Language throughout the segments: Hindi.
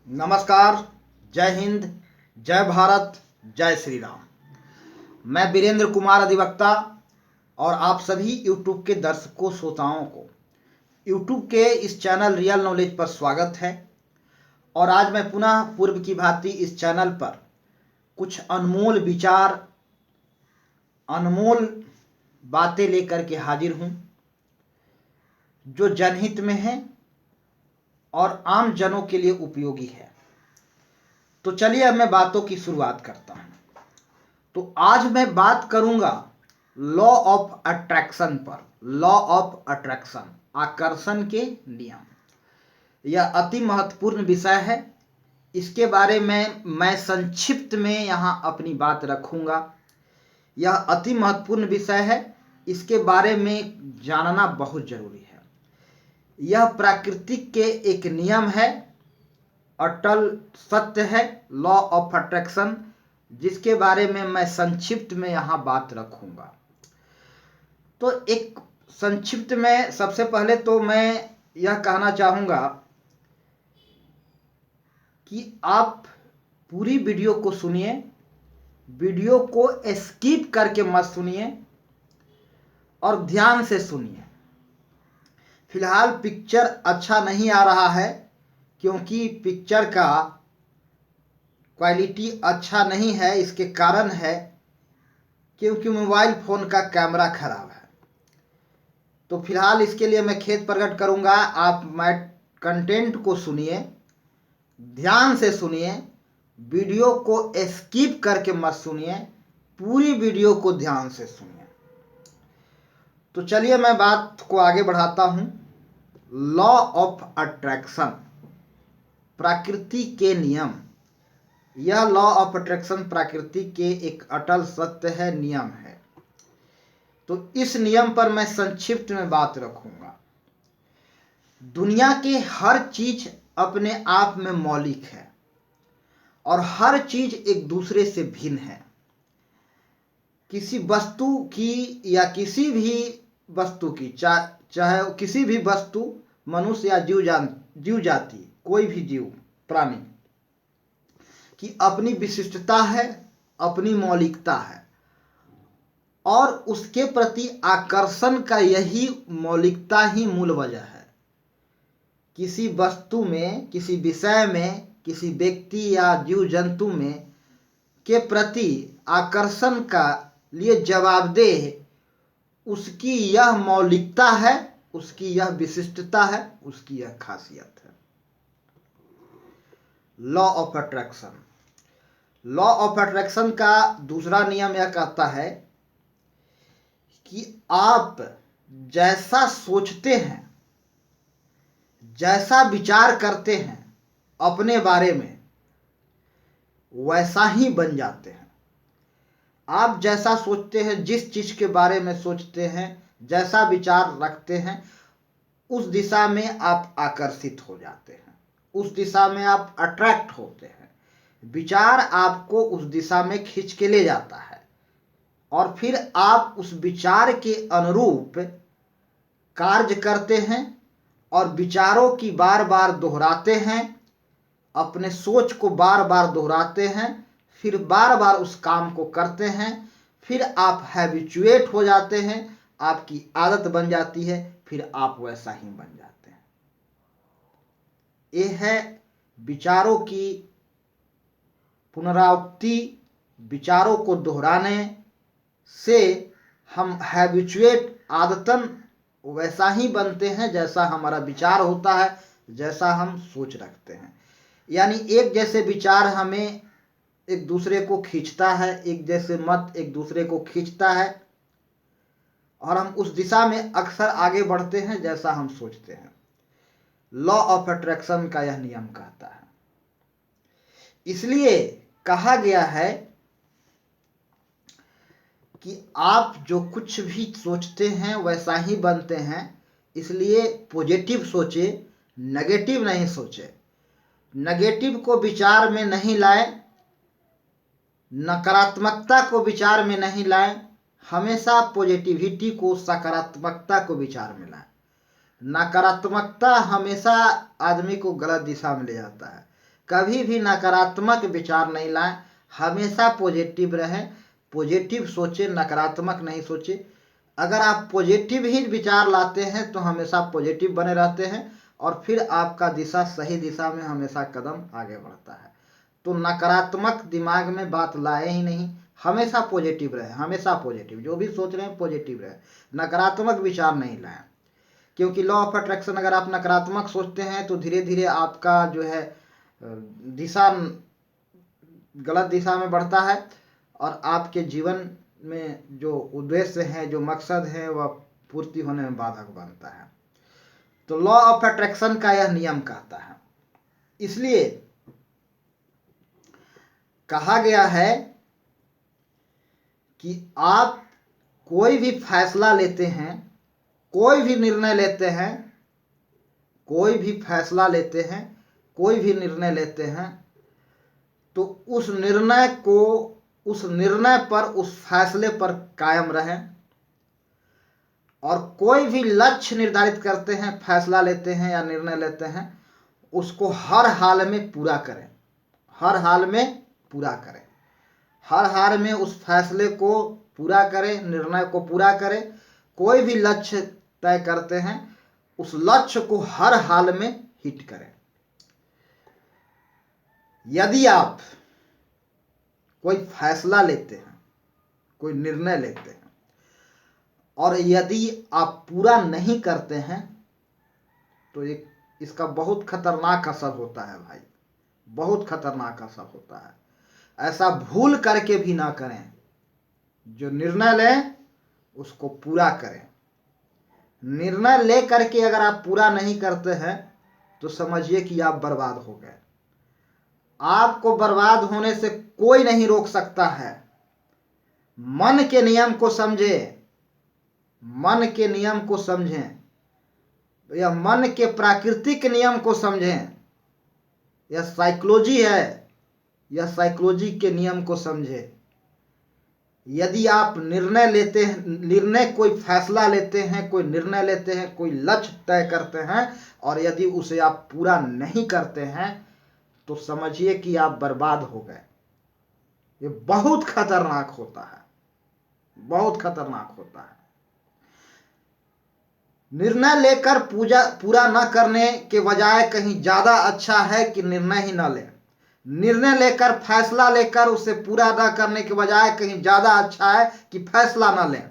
नमस्कार। जय हिंद। जय भारत। जय श्री राम। मैं वीरेंद्र कुमार अधिवक्ता और आप सभी YouTube के दर्शकों श्रोताओं को YouTube के इस चैनल रियल नॉलेज पर स्वागत है। और आज मैं पुनः पूर्व की भांति इस चैनल पर कुछ अनमोल विचार, अनमोल बातें लेकर के हाजिर हूँ जो जनहित में है और आम जनों के लिए उपयोगी है। तो चलिए अब मैं बातों की शुरुआत करता हूं। तो आज मैं बात करूंगा लॉ ऑफ अट्रैक्शन पर। लॉ ऑफ अट्रैक्शन, आकर्षण के नियम। यह अति महत्वपूर्ण विषय है। इसके बारे में मैं संक्षिप्त में यहां अपनी बात रखूंगा। यह अति महत्वपूर्ण विषय है, इसके बारे में जानना बहुत जरूरी है। यह प्राकृतिक के एक नियम है, अटल सत्य है, लॉ ऑफ अट्रैक्शन, जिसके बारे में मैं संक्षिप्त में यहाँ बात रखूंगा। तो एक संक्षिप्त में सबसे पहले तो मैं यह कहना चाहूँगा कि आप पूरी वीडियो को सुनिए, वीडियो को स्किप करके मत सुनिए और ध्यान से सुनिए। फिलहाल पिक्चर अच्छा नहीं आ रहा है क्योंकि पिक्चर का क्वालिटी अच्छा नहीं है। इसके कारण है क्योंकि मोबाइल फ़ोन का कैमरा खराब है। तो फिलहाल इसके लिए मैं खेद प्रकट करूंगा। आप मैं कंटेंट को सुनिए, ध्यान से सुनिए, वीडियो को स्किप करके मत सुनिए, पूरी वीडियो को ध्यान से सुनिए। तो चलिए मैं बात को आगे बढ़ाता हूं। लॉ ऑफ अट्रैक्शन, प्रकृति के नियम। यह लॉ ऑफ अट्रैक्शन प्रकृति के एक अटल सत्य है, नियम है। तो इस नियम पर मैं संक्षिप्त में बात रखूंगा। दुनिया के हर चीज अपने आप में मौलिक है और हर चीज एक दूसरे से भिन्न है। किसी वस्तु की या किसी भी वस्तु की, चाहे किसी भी वस्तु, मनुष्य या जीव जाति, कोई भी जीव प्राणी की अपनी विशिष्टता है, अपनी मौलिकता है और उसके प्रति आकर्षण का यही मौलिकता ही मूल वजह है। किसी वस्तु में, किसी विषय में, किसी व्यक्ति या जीव जंतु में के प्रति आकर्षण का लिए जवाबदेह उसकी यह मौलिकता है, उसकी यह विशिष्टता है, उसकी यह खासियत है। Law of attraction. Law of attraction का दूसरा नियम यह कहता है कि आप जैसा सोचते हैं, जैसा विचार करते हैं अपने बारे में, वैसा ही बन जाते हैं। आप जैसा सोचते हैं, जिस चीज के बारे में सोचते हैं, जैसा विचार रखते हैं, उस दिशा में आप आकर्षित हो जाते हैं, उस दिशा में आप अट्रैक्ट होते हैं। विचार आपको उस दिशा में खींच के ले जाता है और फिर आप उस विचार के अनुरूप कार्य करते हैं और विचारों की बार बार दोहराते हैं, अपने सोच को बार बार दोहराते हैं, फिर बार बार उस काम को करते हैं, फिर आप हैबिचुएट हो जाते हैं, आपकी आदत बन जाती है, फिर आप वैसा ही बन जाते हैं। यह है विचारों की पुनरावृत्ति। विचारों को दोहराने से हम हैबिचुएट, आदतन वैसा ही बनते हैं जैसा हमारा विचार होता है, जैसा हम सोच रखते हैं। यानी एक जैसे विचार हमें एक दूसरे को खींचता है, एक जैसे मत एक दूसरे को खींचता है और हम उस दिशा में अक्सर आगे बढ़ते हैं जैसा हम सोचते हैं। लॉ ऑफ अट्रैक्शन का यह नियम कहता है। इसलिए कहा गया है कि आप जो कुछ भी सोचते हैं वैसा ही बनते हैं। इसलिए पॉजिटिव सोचे, नेगेटिव नहीं सोचे। नेगेटिव को विचार में नहीं लाए, नकारात्मकता को विचार में नहीं लाए, हमेशा पॉजिटिविटी को, सकारात्मकता को विचार में लाए। नकारात्मकता हमेशा आदमी को गलत दिशा में ले जाता है। कभी भी नकारात्मक विचार नहीं लाएं, हमेशा पॉजिटिव रहें, पॉजिटिव सोचें, नकारात्मक नहीं सोचें। अगर आप पॉजिटिव ही विचार लाते हैं तो हमेशा पॉजिटिव बने रहते हैं और फिर आपका दिशा सही दिशा में हमेशा कदम आगे बढ़ता है। तो नकारात्मक दिमाग में बात लाए ही नहीं, हमेशा पॉजिटिव रहे, हमेशा पॉजिटिव, जो भी सोच रहे हैं पॉजिटिव रहे, नकारात्मक विचार नहीं लाएं। क्योंकि लॉ ऑफ अट्रैक्शन, अगर आप नकारात्मक सोचते हैं तो धीरे धीरे आपका जो है दिशा गलत दिशा में बढ़ता है और आपके जीवन में जो उद्देश्य है, जो मकसद है, वह पूर्ति होने में बाधक बनता है। तो लॉ ऑफ अट्रैक्शन का यह नियम कहता है। इसलिए कहा गया है कि आप कोई भी फैसला लेते हैं, कोई भी निर्णय लेते हैं, कोई भी फैसला लेते हैं, कोई भी निर्णय लेते हैं, तो उस निर्णय पर, उस फैसले पर कायम रहें। और कोई भी लक्ष्य निर्धारित करते हैं, फैसला लेते हैं या निर्णय लेते हैं, उसको हर हाल में पूरा करें, हर हाल में पूरा करें, हर हाल में उस फैसले को पूरा करें, निर्णय को पूरा करें। कोई भी लक्ष्य तय करते हैं, उस लक्ष्य को हर हाल में हिट करें। यदि आप कोई फैसला लेते हैं, कोई निर्णय लेते हैं और यदि आप पूरा नहीं करते हैं तो इसका बहुत खतरनाक असर होता है भाई, बहुत खतरनाक असर होता है। ऐसा भूल करके भी ना करें, जो निर्णय लें उसको पूरा करें। निर्णय ले करके अगर आप पूरा नहीं करते हैं तो समझिए कि आप बर्बाद हो गए। आपको बर्बाद होने से कोई नहीं रोक सकता है। मन के नियम को समझें, मन के नियम को समझें, या मन के प्राकृतिक नियम को समझें। यह साइकोलॉजी है, यह साइकोलॉजी के नियम को समझें। यदि आप कोई फैसला लेते हैं, कोई निर्णय लेते हैं, कोई लक्ष्य तय करते हैं और यदि उसे आप पूरा नहीं करते हैं तो समझिए कि आप बर्बाद हो गए। ये बहुत खतरनाक होता है, बहुत खतरनाक होता है। निर्णय लेकर पूरा न करने के बजाय कहीं ज्यादा अच्छा है कि निर्णय ही न लें। निर्णय लेकर, फैसला लेकर उसे पूरा न करने के बजाय कहीं ज्यादा अच्छा है कि फैसला न लें।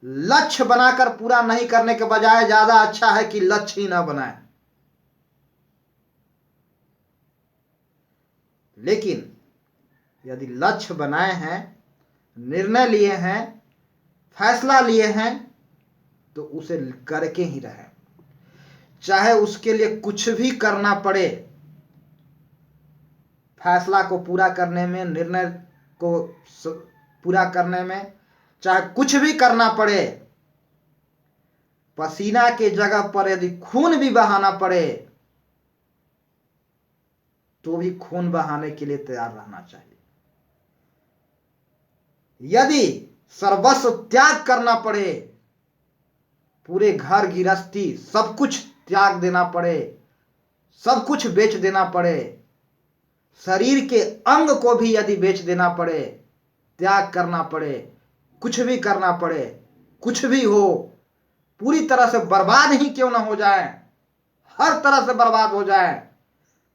लक्ष्य बनाकर पूरा नहीं करने के बजाय ज्यादा अच्छा है कि लक्ष्य ही न बनाएं। लेकिन यदि लक्ष्य बनाए हैं, निर्णय लिए हैं, फैसला लिए हैं तो उसे करके ही रहें, चाहे उसके लिए कुछ भी करना पड़े। फैसला को पूरा करने में, निर्णय को पूरा करने में चाहे कुछ भी करना पड़े, पसीना के जगह पर यदि खून भी बहाना पड़े तो भी खून बहाने के लिए तैयार रहना चाहिए। यदि सर्वस्व त्याग करना पड़े, पूरे घर गृहस्थी सब कुछ त्याग देना पड़े, सब कुछ बेच देना पड़े, शरीर के अंग को भी यदि बेच देना पड़े, त्याग करना पड़े, कुछ भी करना पड़े, कुछ भी हो, पूरी तरह से बर्बाद ही क्यों ना हो जाए, हर तरह से बर्बाद हो जाए,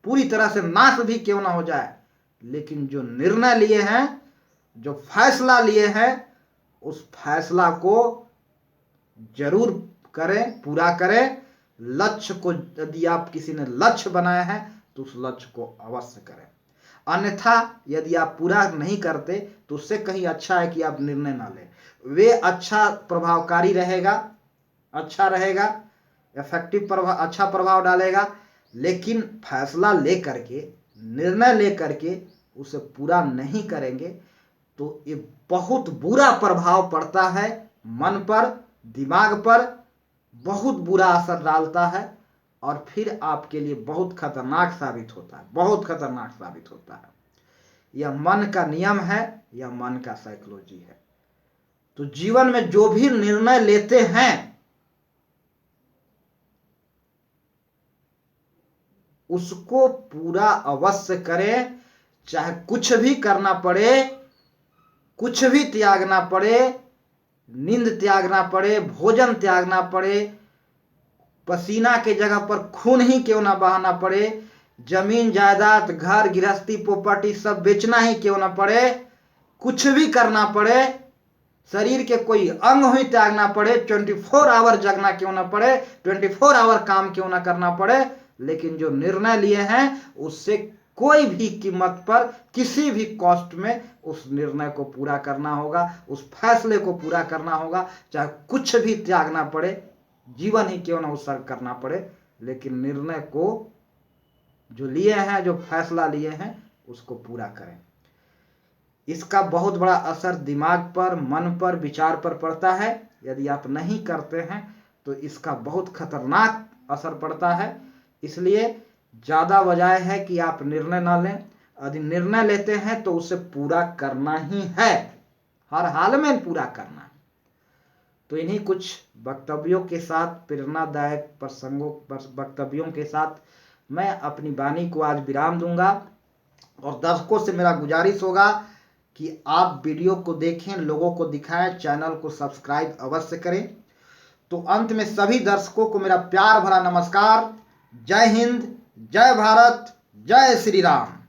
पूरी तरह से नाश भी क्यों ना हो जाए, लेकिन जो निर्णय लिए हैं, जो फैसला लिए हैं, उस फैसला को जरूर करें, पूरा करें। लक्ष्य को, यदि आप किसी ने लक्ष्य बनाया है तो उस लक्ष्य को अवश्य करें। अन्यथा यदि आप पूरा नहीं करते तो उससे कहीं अच्छा है कि आप निर्णय ना लें। वे अच्छा प्रभावकारी रहेगा, अच्छा रहेगा, इफेक्टिव प्रभाव, अच्छा प्रभाव डालेगा। लेकिन फैसला ले करके, निर्णय ले करके उसे पूरा नहीं करेंगे तो ये बहुत बुरा प्रभाव पड़ता है मन पर, दिमाग पर, बहुत बुरा असर डालता है और फिर आपके लिए बहुत खतरनाक साबित होता है, बहुत खतरनाक साबित होता है। यह मन का नियम है, यह मन का साइकोलॉजी है। तो जीवन में जो भी निर्णय लेते हैं उसको पूरा अवश्य करें, चाहे कुछ भी करना पड़े, कुछ भी त्यागना पड़े, नींद त्यागना पड़े, भोजन त्यागना पड़े, पसीना के जगह पर खून ही क्यों ना बहाना पड़े, जमीन जायदाद घर गृहस्थी प्रॉपर्टी सब बेचना ही क्यों ना पड़े, कुछ भी करना पड़े, शरीर के कोई अंग ही त्यागना पड़े, 24 आवर जगना क्यों ना पड़े, 24 आवर काम क्यों ना करना पड़े, लेकिन जो निर्णय लिए हैं उससे कोई भी कीमत पर किसी भी कॉस्ट में उस निर्णय को पूरा करना होगा, उस फैसले को पूरा करना होगा, चाहे कुछ भी त्यागना पड़े, जीवन ही क्यों ना उत्सर्ग करना पड़े, लेकिन निर्णय को जो लिए हैं, जो फैसला लिए हैं, उसको पूरा करें। इसका बहुत बड़ा असर दिमाग पर, मन पर, विचार पर पड़ता है। यदि आप नहीं करते हैं तो इसका बहुत खतरनाक असर पड़ता है। इसलिए ज़्यादा वजह है कि आप निर्णय ना लें। यदि निर्णय लेते हैं तो उसे पूरा करना ही है, हर हाल में पूरा करना है। तो इन्हीं कुछ वक्तव्यों के साथ, प्रेरणादायक प्रसंगों पर वक्तव्यों के साथ मैं अपनी वाणी को आज विराम दूंगा। और दर्शकों से मेरा गुजारिश होगा कि आप वीडियो को देखें, लोगों को दिखाएं, चैनल को सब्सक्राइब अवश्य करें। तो अंत में सभी दर्शकों को मेरा प्यार भरा नमस्कार। जय हिंद, जय भारत, जय श्री राम।